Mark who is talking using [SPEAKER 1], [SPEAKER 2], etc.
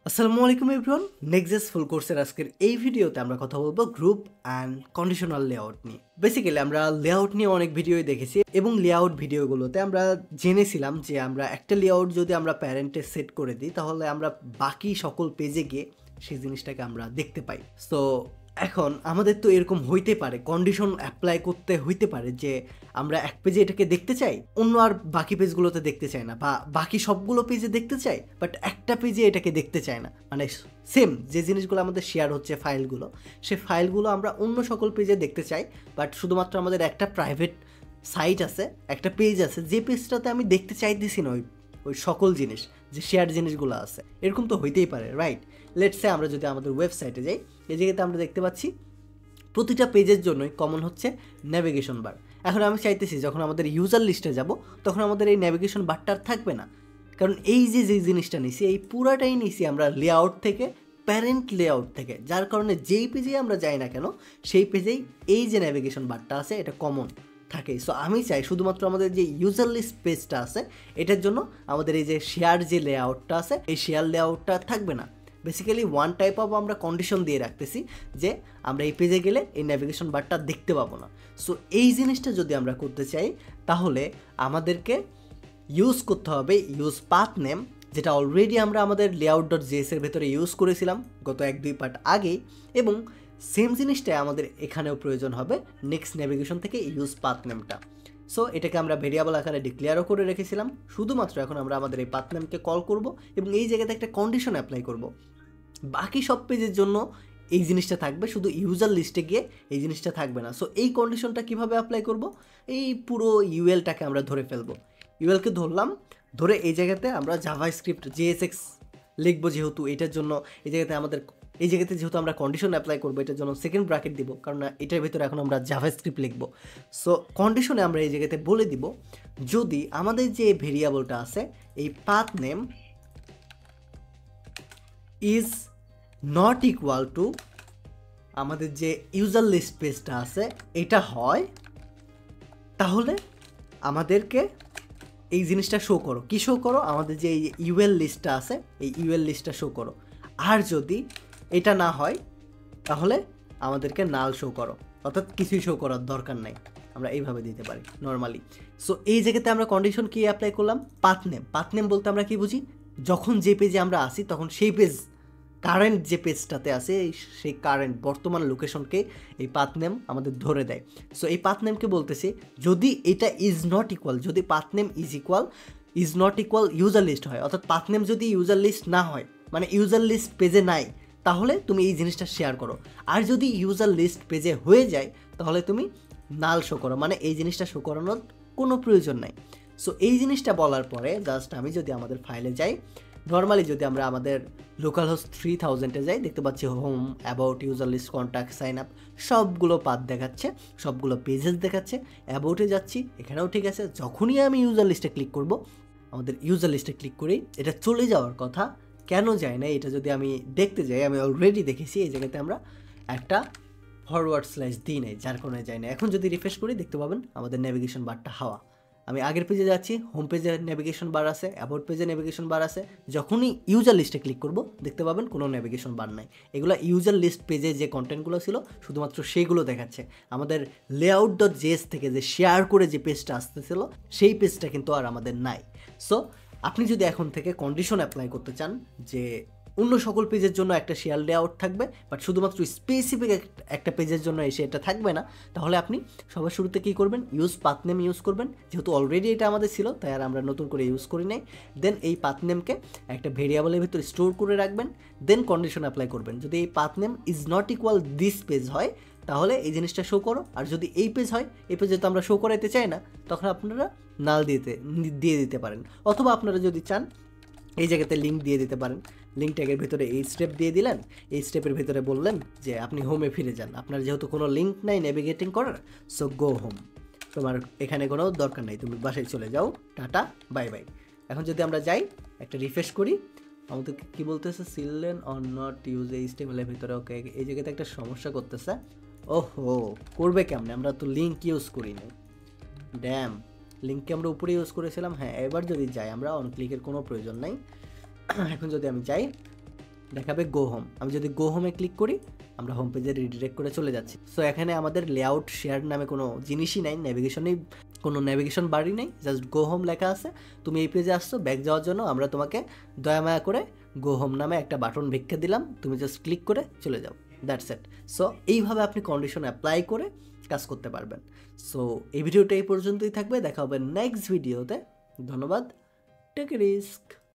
[SPEAKER 1] আসসালামু আলাইকুম everyone, next ফুল কোর্সের আজকের এই ভিডিওতে আমরা কথা বলবো গ্রুপ অ্যান্ড কন্ডিশনাল লেআউট নিয়ে। বেসিক্যালি আমরা লেআউট নিয়ে অনেক ভিডিওই দেখেছি এবং লেআউট ভিডিওগুলোতে আমরা জেনেছিলাম যে আমরা একটা লেআউট যদি আমরা প্যারেন্টে সেট করে দিই তাহলে আমরা বাকি সকল পেজে গিয়ে সেই জিনিসটাকে আমরা দেখতে পাই। সো এখন আমাদের তো এরকম হইতে পারে, কন্ডিশন অ্যাপ্লাই করতে হইতে পারে যে আমরা এক পেজে এটাকে দেখতে চাই, অন্য আর বাকি পেজগুলোতে দেখতে চাই না, বা বাকি সবগুলো পেজে দেখতে চাই বাট একটা পেজে এটাকে দেখতে চাই না। মানে সেম যে জিনিসগুলো আমাদের শেয়ার হচ্ছে ফাইলগুলো, সে ফাইলগুলো আমরা অন্য সকল পেজে দেখতে চাই, বাট শুধুমাত্র আমাদের একটা প্রাইভেট সাইট আছে, একটা পেজ আছে যে পেজটাতে আমি দেখতে চাইতেছি না ওই সকল জিনিস, যে শেয়ার জিনিসগুলো আছে। এরকম তো হইতেই পারে, রাইট? লেটসে আমরা যদি আমাদের ওয়েবসাইটে যাই, এই জায়গাতে আমরা দেখতে পাচ্ছি প্রতিটা পেজের জন্যই কমন হচ্ছে নেভিগেশন বার। এখন আমি চাইতেছি যখন আমাদের ইউজার লিস্টে যাব তখন আমাদের এই নেভিগেশন বারটা আর থাকবে না, কারণ এই যে জিনিসটা নিছি এই পুরাটাই নিছি আমরা লেআউট থেকে, প্যারেন্ট লেআউট থেকে, যার কারণে যেই পেজেই আমরা যাই না কেন সেই পেজেই এই যে নেভিগেশন বারটা আছে এটা কমন থাকে। সো আমি চাই শুধুমাত্র আমাদের যে ইউজার লিস্ট পেজটা আছে এটার জন্য আমাদের এই যে শেয়ার যে লেআউটটা আছে এই শেয়ার লেআউটটা থাকবে না। বেসিক্যালি ওয়ান টাইপ অফ আমরা কন্ডিশন দিয়ে রাখতেছি যে আমরা এই পেজে গেলে এই নেভিগেশন বারটা দেখতে পাবো না। সো এই জিনিসটা যদি আমরা করতে চাই তাহলে আমাদেরকে ইউজ করতে হবে ইউজ পাথ নেম, যেটা অলরেডি আমরা আমাদের layout.js এর ভেতরে ইউজ করেছিলাম গত 1-2 পার্ট আগেই, এবং সেম জিনিসটাই আমাদের এখানেও প্রয়োজন হবে নেক্সট নেভিগেশন থেকে ইউজ পাথ নেমটা। সো এটাকে আমরা ভেরিয়েবল আকারে ডিক্লেয়ারও করে রেখেছিলাম, শুধুমাত্র এখন আমরা আমাদের এই পাথ নেমকে কল করব এবং এই জায়গাতে একটা কন্ডিশন অ্যাপ্লাই করব। বাকি সব পেজের জন্য এই জিনিসটা থাকবে, শুধু ইউজার লিস্টে গিয়ে এই জিনিসটা থাকবে না। সো এই কন্ডিশনটা কিভাবে অ্যাপ্লাই করব? এই পুরো ইউএলটাকে আমরা ধরে ফেলবো, ইউএলকে ধরলাম, ধরে এই জায়গাতে আমরা জাভাস্ক্রিপ্ট JSX লিখবো, যেহেতু এটার জন্য এই জায়গাতে যেহেতু আমরা কন্ডিশন অ্যাপ্লাই করবো এটার জন্য সেকেন্ড ব্র্যাকেট দিব, কারণ এটার ভিতরে এখন আমরা জাভাস্ক্রিপ্ট লিখবো। সো কন্ডিশনে আমরা এই জায়গাতে বলে দিব যদি আমাদের যে ভেরিয়েবলটা আছে এই path name is not equal to আমাদের যে ইউজার লিস্ট পেজটা আছে এটা হয়, তাহলে আমাদেরকে এই জিনিসটা শো করো। কি শো করো? আমাদের যে এই ইউএল লিস্টটা আছে এই ইউএল লিস্টটা শো করো। আর যদি এটা না হয় তাহলে আমাদেরকে নাল শো করো, অর্থাৎ কিছুই শো করার দরকার নাই, আমরা এইভাবে দিতে পারি নর্মালি। সো এই জায়গাতে আমরা কন্ডিশন কি অ্যাপ্লাই করলাম? Path name. পাথ নেম বলতে আমরা কি বুঝি? যখন যে পেজে আমরা আসি তখন সেই পেজ, কারেন্ট যে পেজটাতে আছে সেই কারেন্ট বর্তমান লোকেশনকে এই পাথ নেম আমাদের ধরে দেয়। সো এই পাথ নেমকে বলতেছি যদি এটা ইজ নট ইকুয়াল, যদি path name is not equal user list হয়, অর্থাৎ পাথ নেম যদি ইউজার লিস্ট না হয়, মানে ইউজার লিস্ট পেজে নাই, তাহলে তুমি এই জিনিসটা শেয়ার করো। আর যদি ইউজার লিস্ট পেজে হয়ে যায় তাহলে তুমি নাল শো করো, মানে এই জিনিসটা শো করানোর কোনো প্রয়োজন নাই। সো এই জিনিসটা বলার পরে জাস্ট আমি যদি আমাদের ফাইলে যাই, নর্মালি যদি আমরা আমাদের লোকাল হোস্ট 3000-এ যাই, দেখতে পাচ্ছি home, about, user list, contact, sign up সবগুলো পাথ দেখাচ্ছে, সবগুলো পেজেস দেখাচ্ছে। অ্যাবাউটে যাচ্ছি, এখানেও ঠিক আছে। যখনই আমি ইউজার লিস্টে ক্লিক করব, আমাদের ইউজার লিস্টে ক্লিক করেই এটা চলে যাওয়ার কথা, কেন যায় না এটা যদি আমি দেখতে যাই, আমি অলরেডি দেখেছি এই জায়গাতে আমরা একটা ফরওয়ার্ড স্ল্যাশ দিই নাই, যার কারণে যায় না। এখন যদি রিফ্রেশ করি দেখতে পাবেন আমাদের নেভিগেশন বারটা হাওয়া। আমি আগের পেজে যাচ্ছি, হোম পেজে নেভিগেশন বার আছে, অ্যাবাউট পেজে নেভিগেশন বার আছে। যখনই ইউজার লিস্টে ক্লিক করব দেখতে পাবেন কোনো নেভিগেশন বার নাই। এগুলো ইউজার লিস্ট পেজে যে কন্টেন্টগুলো ছিল শুধুমাত্র সেইগুলো দেখাচ্ছে। আমাদের layout.js থেকে যে শেয়ার করে যে পেজটা আসতেছিল সেই পেজটা কিন্তু আর আমাদের নাই। সো আপনি যদি এখন থেকে কন্ডিশন অ্যাপ্লাই করতে চান যে অন্য সকল পেজের জন্য একটা শেয়ার লেআউট থাকবে বাট শুধুমাত্র স্পেসিফিক একটা পেজের জন্য এসে এটা থাকবে না, তাহলে আপনি সবার শুরুতে কী করবেন? ইউজ পাথ নেম ইউজ করবেন। যেহেতু অলরেডি এটা আমাদের ছিল তাই আর আমরা নতুন করে ইউজ করি নাই। দেন এই পাথ নেমকে একটা ভেরিয়েবলের ভিতরে স্টোর করে রাখবেন, দেন কন্ডিশন অ্যাপ্লাই করবেন। যদি এই path name is not equal this page হয় তাহলে এই জিনিসটা শো করো, আর যদি এই পেজ হয়, এই পেজে তো আমরা শো করাইতে চাই না, তখন আপনারা নাল দিয়ে দিতে পারেন। অথবা আপনারা যদি চান এই জায়গাতে লিঙ্ক দিয়ে দিতে পারেন। লিঙ্ক ট্যাগের ভিতরে এই স্টেপ দিয়ে দিলেন, এই স্টেপের ভিতরে বললেন যে আপনি হোমে ফিরে যান। আপনার যেহেতু কোনো লিঙ্ক নাই নেভিগেটিং করার, সো গো হোম, তোমার এখানে কোনো দরকার নেই, তুমি বাসায় চলে যাও, টাটা বাই বাই। এখন যদি আমরা যাই, একটা রিফ্রেশ করি, আমাদের কি বলতেছে? সিলেন অর নট ইউজ এই স্টেমের ভিতরে। ওকে, এই জায়গাতে একটা সমস্যা করতেছে। ওহো, করবে কেমনে? আমরা তো লিঙ্ক ইউজ করি না, ড্যাম। লিঙ্ককে আমরা উপরে ইউজ করেছিলাম। হ্যাঁ, এবার যদি যাই আমরা, অন ক্লিকের কোনো প্রয়োজন নাই। এখন যদি আমি যাই দেখাবে গো হোম। আমি যদি গো হোমে ক্লিক করি আমরা হোম পেজে রিডিরেক্ট করে চলে যাচ্ছি। সো এখানে আমাদের লেআউট শেয়ার নামে কোনো জিনিসই নাই, কোনো নেভিগেশন বারই নেই, জাস্ট গো হোম লেখা আছে। তুমি এই পেজে আসছো, ব্যাক যাওয়ার জন্য আমরা তোমাকে দয়ামায়া করে গো হোম নামে একটা বাটন ভিক্ষা দিলাম, তুমি জাস্ট ক্লিক করে চলে যাও, দ্যাটস ইট। সো এইভাবে আপনি কন্ডিশন অ্যাপ্লাই করে কাজ করতে পারবেন। সো এই ভিডিওটা এই পর্যন্তই থাকবে, দেখা হবে নেক্সট ভিডিওতে। ধন্যবাদ, টেক রিস্ক।